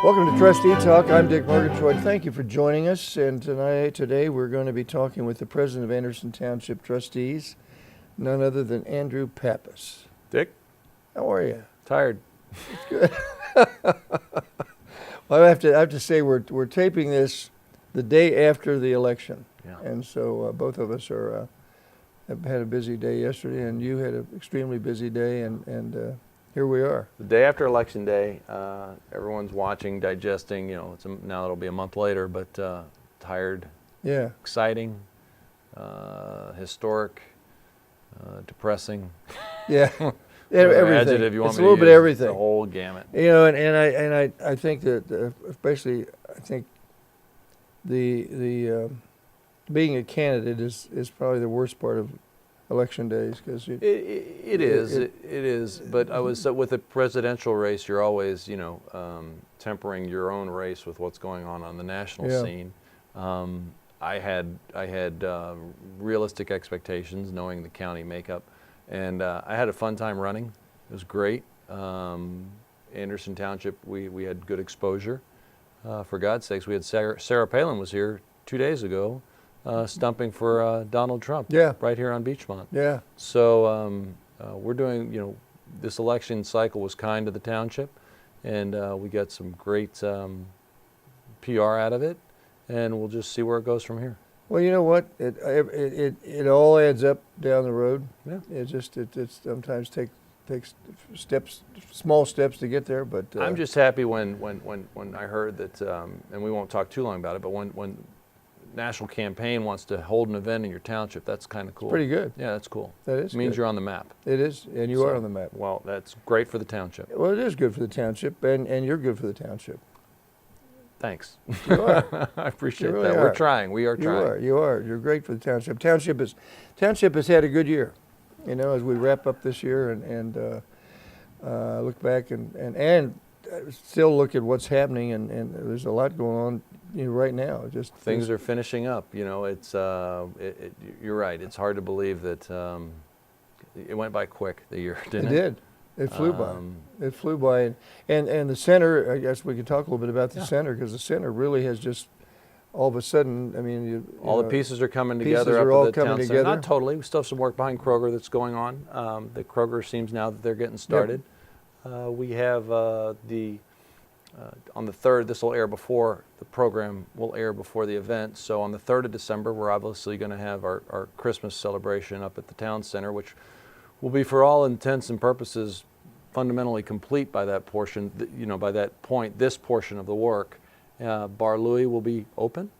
Welcome to Trustee Talk. I'm Dick Murgatroyd. Thank you for joining us. And today we're going to be talking with the president of Anderson Township Trustees, none other than Andrew Pappas. Dick? How are you? Tired. Good. Well, I have to say we're taping this the day after the election. Yeah. And so both of us have had a busy day yesterday, and you had an extremely busy day, and here we are. The day after Election Day, everyone's watching, digesting. Now it'll be a month later, but tired, Yeah. exciting, historic, depressing. Yeah. Whatever Everything. adjective you want It's me a little to bit use, everything. The whole gamut. I think that especially I think the being a candidate is probably the worst part of election days because It is. But I was with the presidential race. You're always tempering your own race with what's going on the national scene. I had realistic expectations, knowing the county makeup, and I had a fun time running. It was great. Anderson Township, we had good exposure. For God's sakes, we had Sarah Palin was here 2 days ago, stumping for Donald Trump. Yeah. Right here on Beachmont. Yeah. So we're doing. This election cycle was kind to the township, and we got some great PR out of it, and we'll just see where it goes from here. Well, you know what? It all adds up down the road. Yeah. It sometimes takes small steps to get there, but I'm just happy when I heard that, and we won't talk too long about it, but when national campaign wants to hold an event in your township, that's kind of cool. pretty good. Yeah, that's cool. That is It means good. you're on the map. It is, and you are on the map. Well, that's great for the township. Well, it is good for the township, and you're good for the township. Thanks. You are. I appreciate You really that. are. We're trying. We are trying. You are. You're great for the township. Township has had a good year, as we wrap up this year and look back and still look at what's happening, and there's a lot going on right now. Just Things are finishing up. It's you're right. It's hard to believe that it went by quick, the year, didn't it? It did. It flew by. It flew by, and the center. I guess we could talk a little bit about the center, because the center really has just all of a sudden. I mean, all the pieces are coming together. Pieces are up all at the coming town center. together. Not totally. We still have some work behind Kroger that's going on. The Kroger seems now that they're getting started. We have on the 3rd. This will air before the program will air before the event. So on the 3rd of December, we're obviously going to have our Christmas celebration up at the town center, which will be, for all intents and purposes, fundamentally complete by that portion. By that point, this portion of the work. Bar Louie will be open.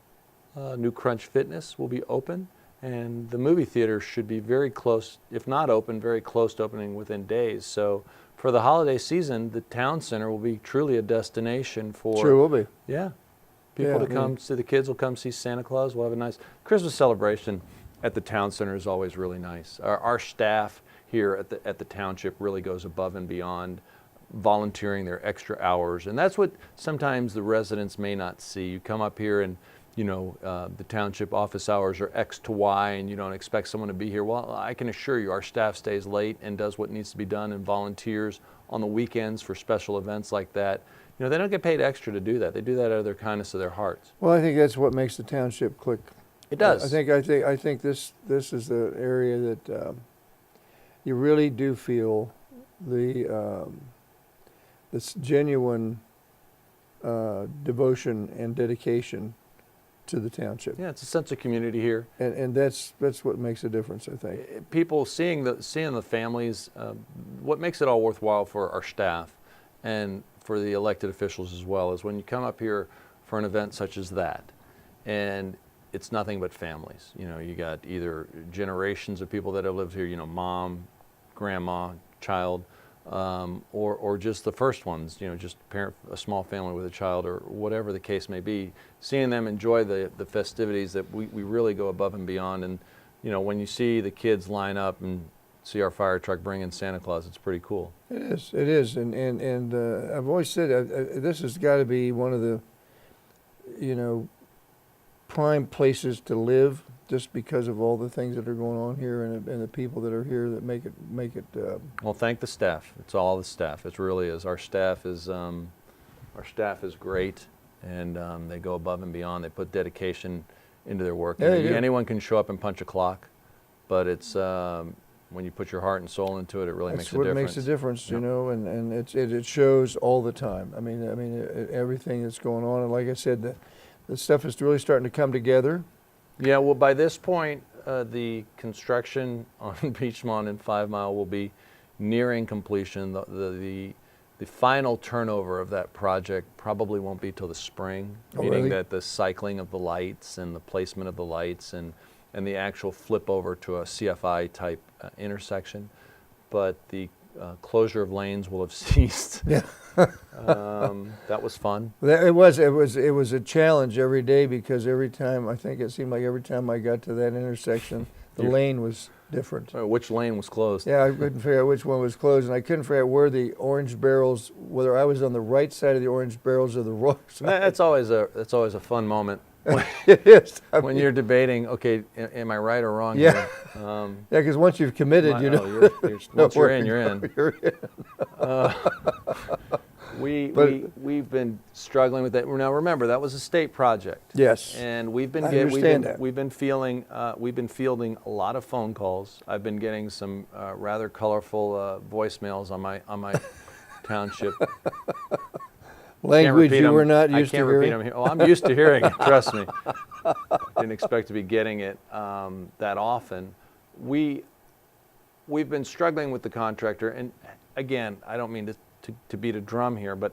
New Crunch Fitness will be open. And the movie theater should be very close, if not open, very close to opening within days. So for the holiday season, the town center will be truly a destination for... Sure will be. Yeah. People to come see. The kids will come see Santa Claus. We'll have a nice Christmas celebration at the town center. Is always really nice. Our staff here at the township really goes above and beyond, volunteering their extra hours. And that's what sometimes the residents may not see. You come up here and the township office hours are X to Y, and you don't expect someone to be here. Well, I can assure you our staff stays late and does what needs to be done and volunteers on the weekends for special events like that. They don't get paid extra to do that. They do that out of their kindness of their hearts. Well, I think that's what makes the township click. It does. I think this is the area that you really do feel this genuine devotion and dedication to the township. Yeah, it's a sense of community here. And that's what makes a difference, I think. People seeing the families, what makes it all worthwhile for our staff and for the elected officials as well is when you come up here for an event such as that, and it's nothing but families. You got either generations of people that have lived here, mom, grandma, child, or just the first ones, just a small family with a child, or whatever the case may be. Seeing them enjoy the festivities that we really go above and beyond. And when you see the kids line up and see our fire truck bring in Santa Claus, it's pretty cool. It is, and I've always said this has got to be one of the prime places to live, just because of all the things that are going on here and the people that are here that make it. Well, thank the staff. It's all the staff. It really is. Our staff is Our staff is great, and they go above and beyond. They put dedication into their work. Yeah, they do. Anyone can show up and punch a clock, but it's when you put your heart and soul into it, it really makes a That's what difference. makes a difference, you Yep. know, and it shows all the time. I mean, everything that's going on, and like I said, the stuff is really starting to come together. Yeah, well, by this point, the construction on Beachmont and 5 Mile will be nearing completion. The final turnover of that project probably won't be till the spring, Oh, meaning really? that the cycling of the lights and the placement of the lights and the actual flip over to a CFI type intersection. But the closure of lanes will have ceased. Yeah. That was fun. It was a challenge every day because every time, I think it seemed like every time I got to that intersection, the You're- lane was different. Which lane was closed? Yeah, I couldn't figure out which one was closed, and I couldn't figure out where the orange barrels, whether I was on the right side of the orange barrels or the wrong side. That's always a fun moment. It is. I When mean, you're debating, okay, am I right or wrong Yeah. here? yeah, because once you've committed, you know. Once you're where in, to you're go. in. You're in. But- We've been struggling with that. Now remember, that was a state project. Yes. And we've been I understand that. we've been fielding a lot of phone calls. I've been getting some rather colorful voicemails on my township. Language you were not used I to can't repeat hearing. them. Oh, I'm used to hearing it. Trust me. Didn't expect to be getting it that often. We've been struggling with the contractor, and again, I don't mean to beat a drum here, but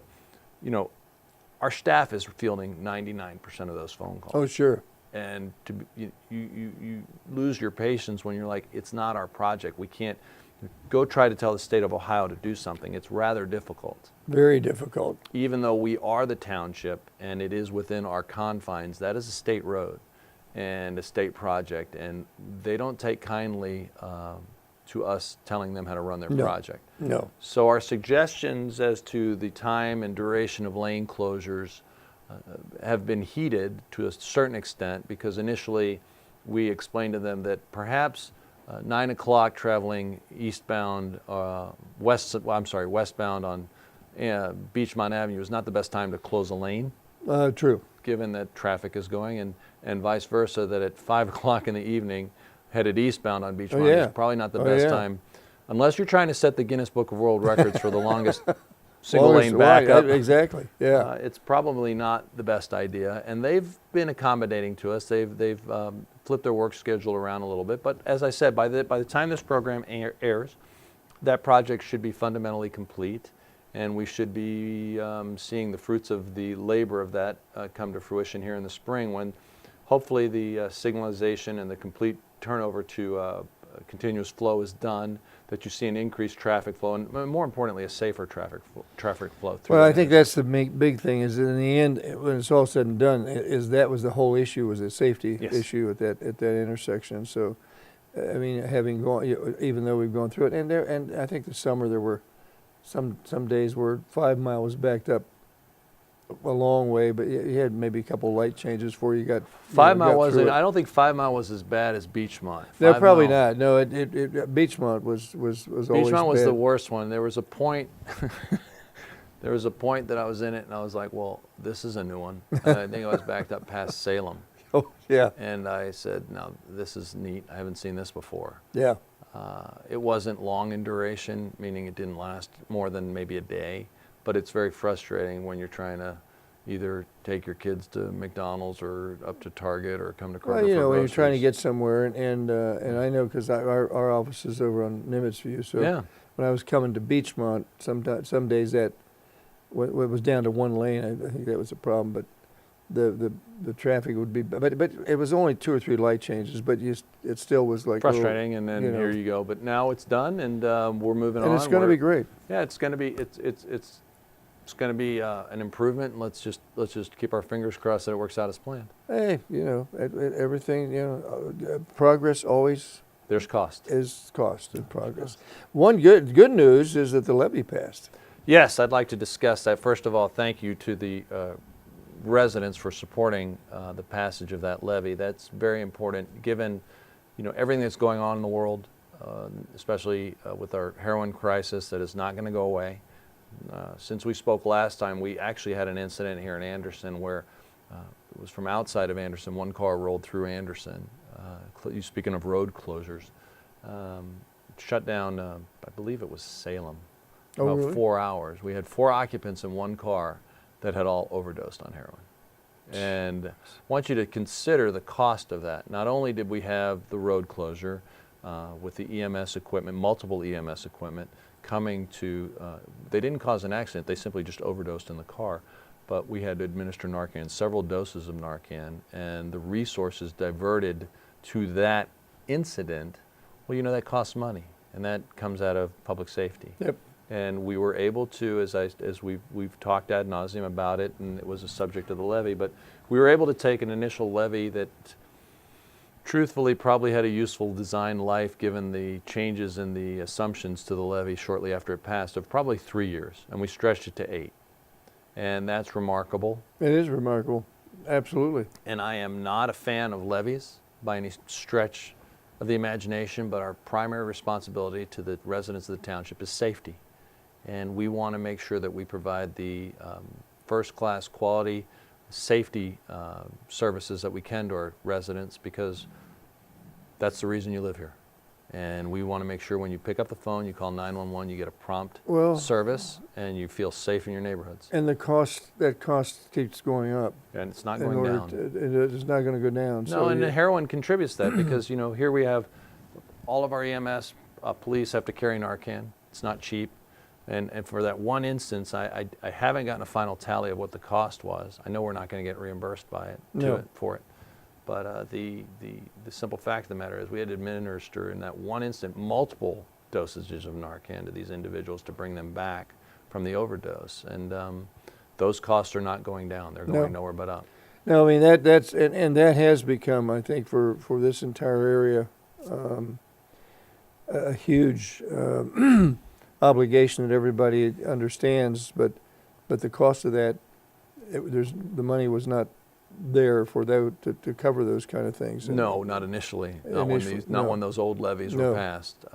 you know, our staff is fielding 99% of those phone calls. Oh, sure. And you lose your patience when you're like, it's not our project. We can't go try to tell the state of Ohio to do something. It's rather difficult. Very difficult. Even though we are the township and it is within our confines, that is a state road and a state project, and they don't take kindly to us telling them how to run their No. project. No. So our suggestions as to the time and duration of lane closures have been heeded to a certain extent, because initially we explained to them that perhaps 9 o'clock traveling eastbound, westbound on Beachmont Avenue is not the best time to close a lane, True. given that traffic is going, and vice versa, that at 5 o'clock in the evening, headed eastbound on Beachmont yeah. is probably not the Oh, best yeah. time, unless you're trying to set the Guinness Book of World Records for the longest single Longest- lane right, backup. Exactly. Yeah. It's probably not the best idea, and they've been accommodating to us. They've flipped their work schedule around a little bit, but as I said, by the time this program airs, that project should be fundamentally complete, and we should be seeing the fruits of the labor of that come to fruition here in the spring, when hopefully the signalization and the complete turnover to continuous flow is done, that you see an increased traffic flow, and more importantly, a safer traffic flow through. Well, I that. think that's the big thing is that in the end, when it's all said and done, is that was the whole issue, was a safety Yes. issue at that intersection. So, I mean, having gone, even though we've gone through it, and I think the summer there were some days where 5 Mile was backed up a long way, but you had maybe a couple light changes before you got 5 Mile got wasn't. through it. I don't think 5 Mile was as bad as Beachmont. No, 5 probably Mile- not. No, Beachmont was always Beachmont was bad. the worst one. There was a point. There was a point that I was in it, and I was like, "Well, this is a new one." And I think I was backed up past Salem, Oh, yeah, and I said, "Now this is neat. I haven't seen this before." yeah. It wasn't long in duration, meaning it didn't last more than maybe a day, but it's very frustrating when you're trying to either take your kids to McDonald's or up to Target or come to Kroger Well, you for know, when you're trying to groceries. get somewhere, and I know because our office is over on Nimitz View, so Yeah. when I was coming to Beachmont, some days that when it was down to one lane, I think that was a problem. But the traffic would be, but it was only 2 or 3 light changes, but it still was like a little- Frustrating, and then you know. here you go. But now it's done, and we're moving on. and it's going to We're- be great. Yeah, it's going to be it's going to be an improvement. And let's just keep our fingers crossed that it works out as planned. Hey, you know, everything, you know, progress always There's cost. is cost and progress. One good news is that the levy passed. Yes, I'd like to discuss that. First of all, thank you to the residents for supporting the passage of that levy. That's very important, given everything that's going on in the world, especially with our heroin crisis that is not going to go away. Since we spoke last time, we actually had an incident here in Anderson where it was from outside of Anderson. One car rolled through Anderson. Speaking of road closures, shut down, I believe it was Salem, Oh, about really? 4 hours. We had 4 occupants in one car that had all overdosed on heroin. And I want you to consider the cost of that. Not only did we have the road closure with the EMS equipment, multiple EMS equipment coming to, they didn't cause an accident, they simply just overdosed in the car. But we had to administer Narcan, several doses of Narcan, and the resources diverted to that incident, well, you know, that costs money, and that comes out of public safety. Yep. And we were able to, as we've talked ad nauseum about it, and it was a subject of the levy, but we were able to take an initial levy that truthfully probably had a useful design life given the changes in the assumptions to the levy shortly after it passed of probably 3 years, and we stretched it to 8. And that's remarkable. It is remarkable, absolutely. And I am not a fan of levies by any stretch of the imagination, but our primary responsibility to the residents of the township is safety. And we want to make sure that we provide the first-class quality safety services that we can to our residents, because that's the reason you live here. And we want to make sure when you pick up the phone, you call 911, you get a prompt service, and you feel safe in your neighborhoods. And that cost keeps going up. And it's not going down. It's not going to go down. No, So and the heroin contributes to that because, you know, here we have all of our EMS police have to carry Narcan. It's not cheap. And for that one instance, I haven't gotten a final tally of what the cost was. I know we're not going to get reimbursed by it, for it. But the simple fact of the matter is we had to administer in that one instant multiple dosages of Narcan to these individuals to bring them back from the overdose. And those costs are not going down. They're going nowhere but up. No, I mean that's and that has become, I think, for this entire area, a huge obligation that everybody understands. But the cost of that, the money was not there for to cover those kind of things. No, not initially. Not when those old levies were passed.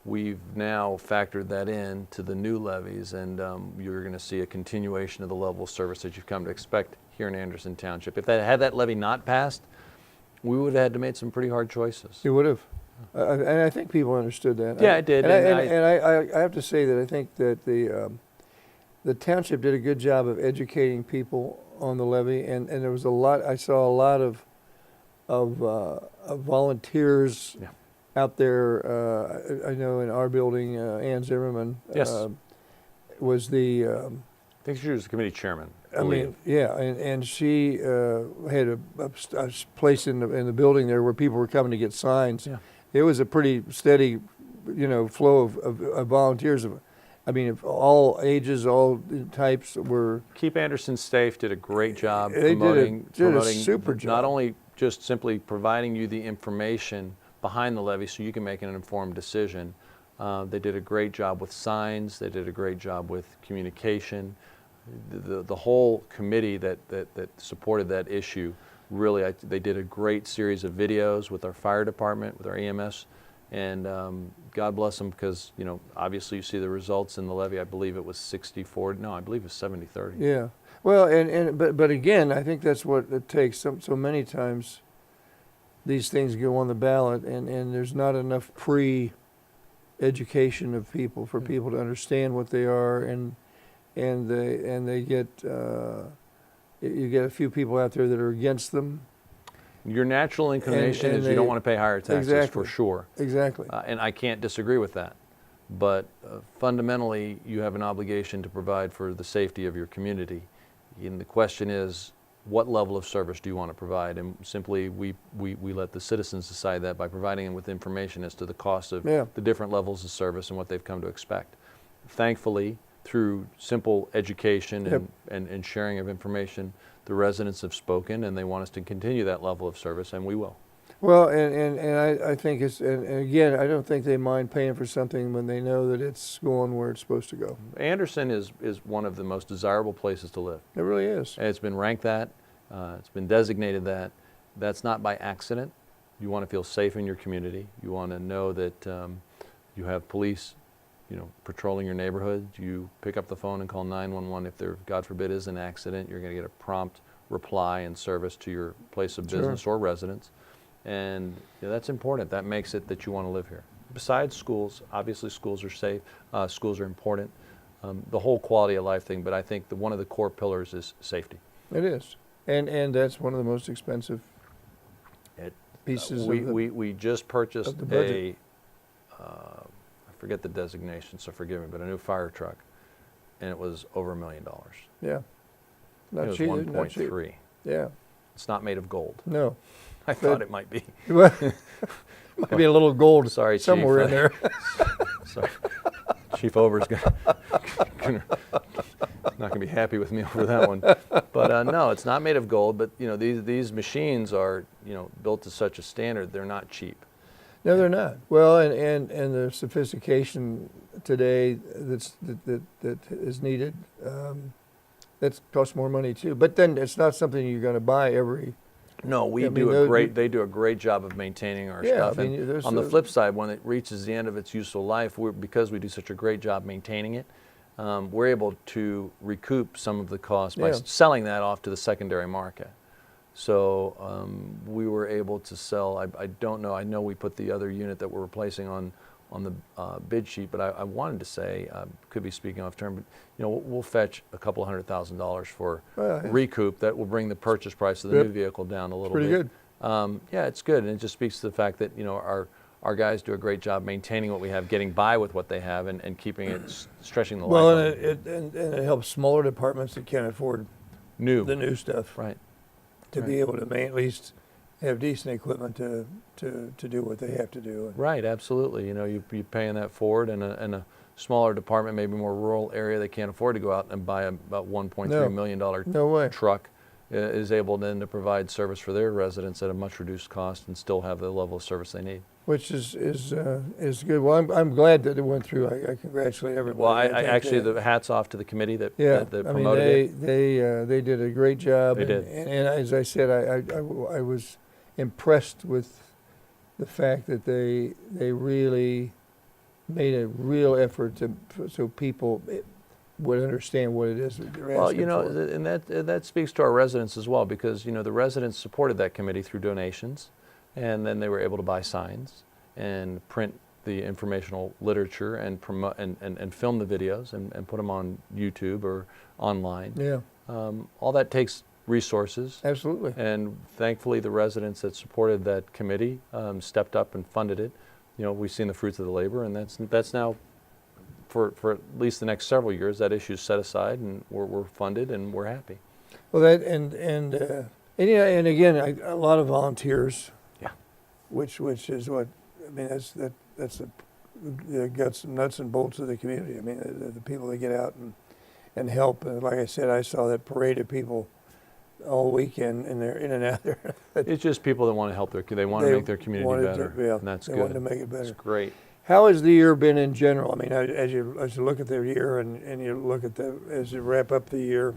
We've now factored that in to the new levies, and you're going to see a continuation of the level of service that you've come to expect here in Anderson Township. If had that levy not passed, we would have had to make some pretty hard choices. You would have. And I think people understood that. Yeah, I did. And I have to say that I think that the township did a good job of educating people on the levy, and there was I saw a lot of volunteers out there. I know in our building, Ann Zimmerman was the I think she was the committee chairman. I mean, yeah, and she had a place in the building there where people were coming to get signs. Yeah. It was a pretty steady, flow of volunteers. I mean, of all ages, all types were. Keep Anderson Safe did a great job They promoting did a super job. Not only just simply providing you the information behind the levy so you can make an informed decision. They did a great job with signs. They did a great job with communication. The whole committee that supported that issue, really, they did a great series of videos with our fire department, with our EMS, and God bless them, because obviously you see the results in the levy. I believe it was 60-40. No, I believe it was 70-30. Yeah. Well, but again, I think that's what it takes. So many times these things go on the ballot, and there's not enough pre-education of people for people to understand what they are, and they get you get a few people out there that are against them. Your natural inclination is you don't want to pay higher taxes, for sure. Exactly. And I can't disagree with that. But fundamentally, you have an obligation to provide for the safety of your community. And the question is, what level of service do you want to provide? And simply, we let the citizens decide that by providing them with information as to the cost of the different levels of service and what they've come to expect. Thankfully, through simple education and sharing of information, the residents have spoken, and they want us to continue that level of service, and we will. Well, and I think it's, and again, I don't think they mind paying for something when they know that it's going where it's supposed to go. Anderson is one of the most desirable places to live. It really is. And it's been ranked that. It's been designated that. That's not by accident. You want to feel safe in your community. You want to know that you have police patrolling your neighborhood, you pick up the phone and call 911. If there, God forbid, is an accident, you're going to get a prompt reply and service to your place of business or residence. And that's important. That makes it that you want to live here. Besides schools, obviously schools are safe. Schools are important. The whole quality of life thing, but I think one of the core pillars is safety. It is. And that's one of the most expensive pieces we just purchased of the budget. I forget the designation, so forgive me, but a new fire truck, and it was over $1 million. Yeah. Not it was cheap, 1.3. Yeah. It's not made of gold. No. I thought it might be. Might be a little gold Sorry, somewhere Chief. in there. Sorry. Chief Ober's not going to be happy with me over that one. But no, it's not made of gold, but these machines are built to such a standard, they're not cheap. No, they're not. Well, and the sophistication today that is needed, that costs more money too. But then it's not something you're going to buy every. No, they do a great job of maintaining our stuff. And on the flip side, when it reaches the end of its useful life, because we do such a great job maintaining it, we're able to recoup some of the cost by selling that off to the secondary market. So we were able to sell, I don't know, I know we put the other unit that we're replacing on the bid sheet, but I wanted to say, could be speaking off term, but we'll fetch a couple $100,000 for recoup. That will bring the purchase price of the new vehicle down a little bit. Pretty good. Yeah, it's good, and it just speaks to the fact that our guys do a great job maintaining what we have, getting by with what they have, and keeping it, stretching the life. Well, and it helps smaller departments that can't afford the new stuff. Right. To be able to at least have decent equipment to do what they have to do. Right, absolutely. You're paying that forward, and a smaller department, maybe more rural area, they can't afford to go out and buy about $1.3 million truck, is able then to provide service for their residents at a much reduced cost and still have the level of service they need. Which is good. Well, I'm glad that it went through. I congratulate everybody. Well, I actually, the hats off to the committee that promoted it. They did a great job. They did. And as I said, I was impressed with the fact that they really made a real effort so people would understand what it is that they're asking for. And that speaks to our residents as well, because the residents supported that committee through donations. And then they were able to buy signs and print the informational literature and promote and film the videos and put them on YouTube or online. Yeah. All that takes resources. Absolutely. And thankfully, the residents that supported that committee stepped up and funded it. We've seen the fruits of the labor, and that's now for at least the next several years. That issue's set aside, and we're funded, and we're happy. Well, that and again, a lot of volunteers. Which is what I mean. That's the guts and nuts and bolts of the community. I mean, the people that get out and help. And like I said, I saw that parade of people all weekend, and they're in and out there. It's just people that want to help they want to make their community better. And that's good. They want to make it better. It's great. How has the year been in general? I mean, as you look at the year and you look at as you wrap up the year,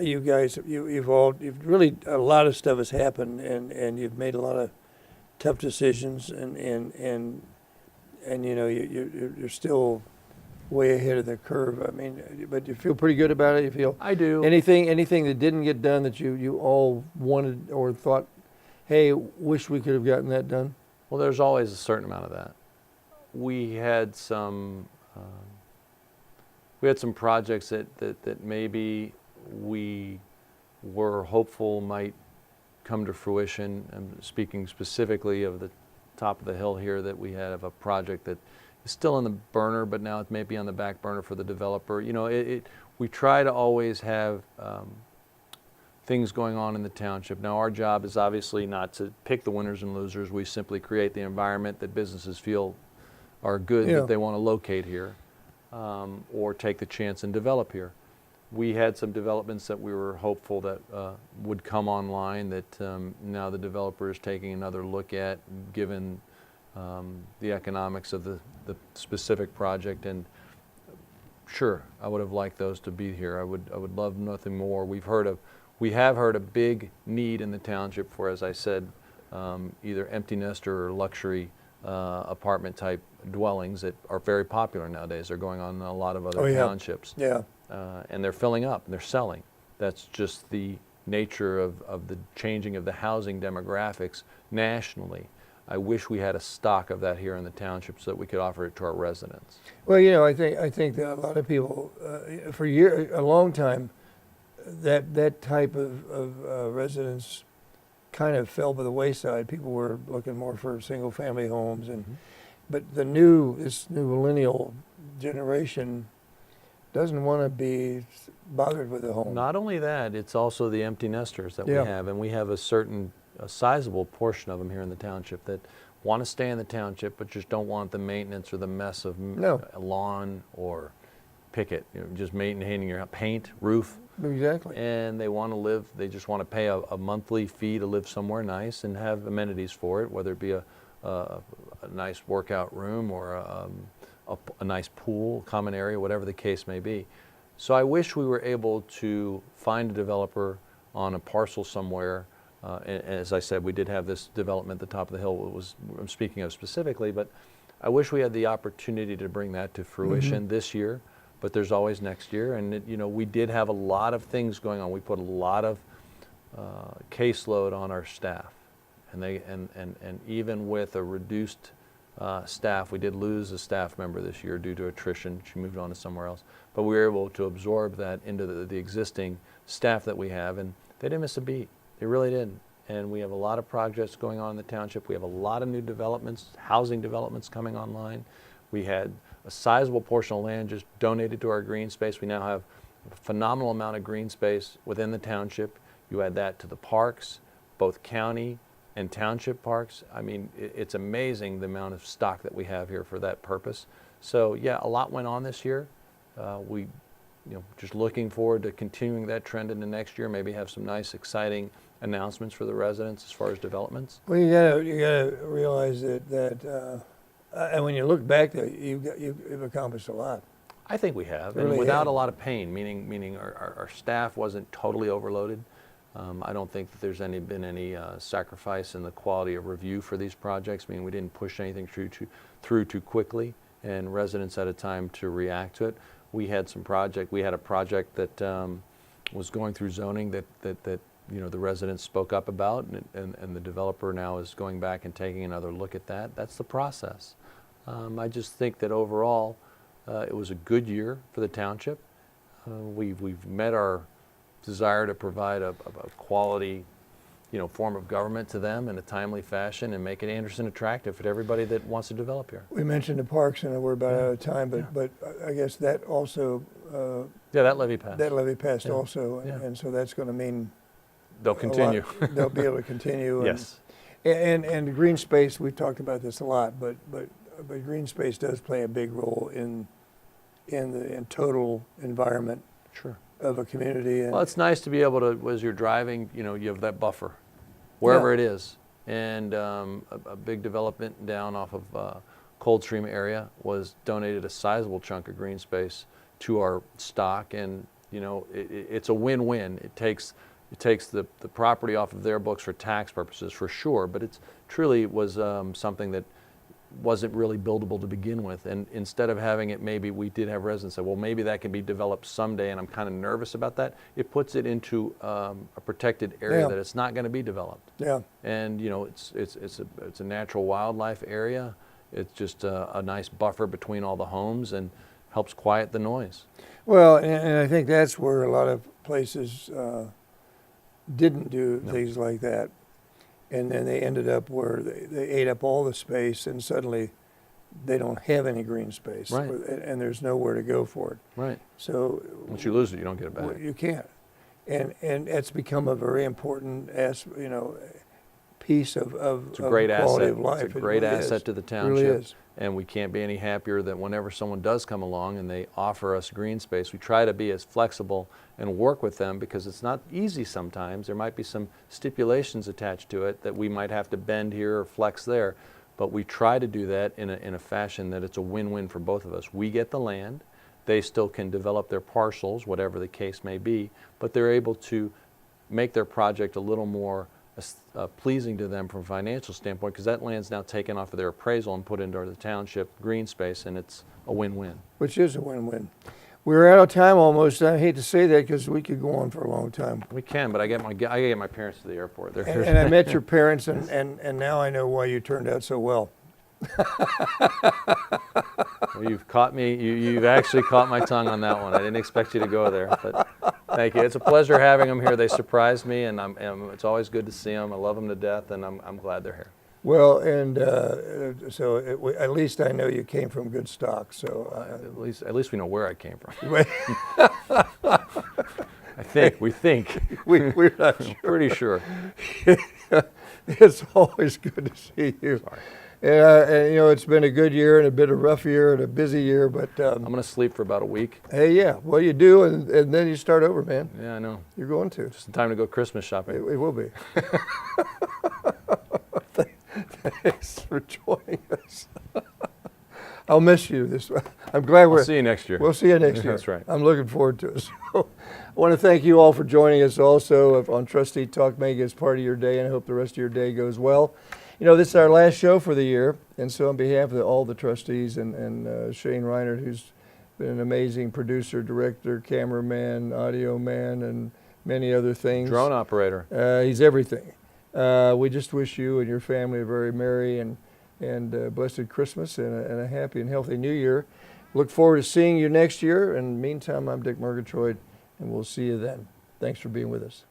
you guys you've really a lot of stuff has happened, and you've made a lot of tough decisions, and you're still way ahead of the curve. I mean, but you feel pretty good about it. You feel I do. Anything that didn't get done that you all wanted or thought, hey, wish we could have gotten that done? Well, there's always a certain amount of that. We had some projects that maybe we were hopeful might come to fruition. I'm speaking specifically of the top of the hill here, that we have a project that is still in the burner, but now it may be on the back burner for the developer. We try to always have things going on in the township. Now, our job is obviously not to pick the winners and losers. We simply create the environment that businesses feel are good, that they want to locate here, or take the chance and develop here. We had some developments that we were hopeful that would come online that now the developer is taking another look at, given the economics of the specific project. And sure, I would have liked those to be here. I would love nothing more. We have heard a big need in the township for, as I said, either empty nester or luxury apartment type dwellings that are very popular nowadays. They're going on in a lot of other Oh, yeah. townships. Yeah. And they're filling up and they're selling. That's just the nature of the changing of the housing demographics nationally. I wish we had a stock of that here in the township so that we could offer it to our residents. Well, I think that a lot of people, for a long time, that type of residence kind of fell by the wayside. People were looking more for single-family homes, but this new millennial generation doesn't want to be bothered with a home. Not only that, it's also the empty nesters that Yeah. we have, and we have a sizable portion of them here in the township that want to stay in the township but just don't want the maintenance or the mess of No. a lawn or picket, just maintaining your paint, roof. Exactly. And they want to live, they just want to pay a monthly fee to live somewhere nice and have amenities for it, whether it be a nice workout room or a nice pool, common area, whatever the case may be. So I wish we were able to find a developer on a parcel somewhere. And as I said, we did have this development at the top of the hill, I'm speaking of specifically, but I wish we had the opportunity to bring that to fruition this year. But there's always next year, and we did have a lot of things going on. We put a lot of caseload on our staff, and even with a reduced staff, we did lose a staff member this year due to attrition. She moved on to somewhere else, but we were able to absorb that into the existing staff that we have, and they didn't miss a beat. They really didn't. And we have a lot of projects going on in the township. We have a lot of new developments, housing developments coming online. We had a sizable portion of land just donated to our green space. We now have a phenomenal amount of green space within the township. You add that to the parks, both county and township parks. I mean, it's amazing the amount of stock that we have here for that purpose. So yeah, a lot went on this year. We just looking forward to continuing that trend into next year, maybe have some nice, exciting announcements for the residents as far as developments. Well, you gotta realize that and when you look back, you've accomplished a lot. I think we have, Really and without have. a lot of pain, meaning our staff wasn't totally overloaded. I don't think that there's been any sacrifice in the quality of review for these projects. I mean, we didn't push anything through too quickly, and residents had a time to react to it. We had a project that was going through zoning that the residents spoke up about, and the developer now is going back and taking another look at that. That's the process. I just think that overall, it was a good year for the township. We've met our desire to provide a quality, form of government to them in a timely fashion and make it Anderson attractive for everybody that wants to develop here. We mentioned the parks, and we're about out of time, but I guess that also That levy passed. that levy passed Yeah. also, Yeah. and so that's going to mean They'll a lot. continue. They'll be able to continue. And, Yes. And green space, we've talked about this a lot, but green space does play a big role in the total environment Sure. of a community. And Well, it's nice to be able to, as you're driving, you have that buffer, wherever Yeah. it is. And a big development down off of Coldstream area was donated a sizable chunk of green space to our stock, and it's a win-win. It takes the property off of their books for tax purposes, for sure, but it truly was something that wasn't really buildable to begin with. And instead of having it, maybe we did have residents say, well, maybe that can be developed someday, and I'm kind of nervous about that. It puts it into a protected area Yeah. that it's not going to be developed. yeah, And it's a natural wildlife area. It's just a nice buffer between all the homes and helps quiet the noise. well, and I think that's where a lot of places didn't do No. things like that, and then they ended up where they ate up all the space, and suddenly they don't have any green space, Right. and there's nowhere to go for it. Right. So Once you lose it, you don't get it well, back. you can't, and it's become a very important piece of It's a great quality asset. of life. It's a It great really asset is. to the It really township. is. And we can't be any happier that whenever someone does come along and they offer us green space, we try to be as flexible and work with them, because it's not easy sometimes. There might be some stipulations attached to it that we might have to bend here or flex there, but we try to do that in a fashion that it's a win-win for both of us. We get the land, they still can develop their parcels, whatever the case may be, but they're able to make their project a little more pleasing to them from a financial standpoint, because that land's now taken off of their appraisal and put into the township green space, and it's a win-win. Which is a win-win. We're out of time almost. I hate to say that because we could go on for a long time. We can, but I get my parents to the airport. And I met your parents, and now I know why you turned out so well. Well, you've caught me. You've actually caught my tongue on that one. I didn't expect you to go there, but thank you. It's a pleasure having them here. They surprised me, and it's always good to see them. I love them to death, and I'm glad they're here. Well, and at least I know you came from good stock. So at least we know where I came from. We think. We're not sure. Pretty sure. It's always good to see you. Sorry. And it's been a good year and a bit of a rough year and a busy year, but I'm going to sleep for about a week. Hey, yeah, well, you do, and then you start over, man. Yeah, I know. You're going to. Just in time to go Christmas shopping. It will be. Thanks for joining us. I'll miss you this way. I'm glad I'll see you next year. We'll see you next year. That's right. I'm looking forward to it. So, I want to thank you all for joining us also on Trustee Talk. Make it as part of your day, and I hope the rest of your day goes well. This is our last show for the year, and so on behalf of all the trustees and Shane Reinert, who's been an amazing producer, director, cameraman, audio man, and many other things. Drone operator. He's everything. We just wish you and your family a very merry and blessed Christmas and a happy and healthy New Year. Look forward to seeing you next year. And meantime, I'm Dick Murgatroyd, and we'll see you then. Thanks for being with us.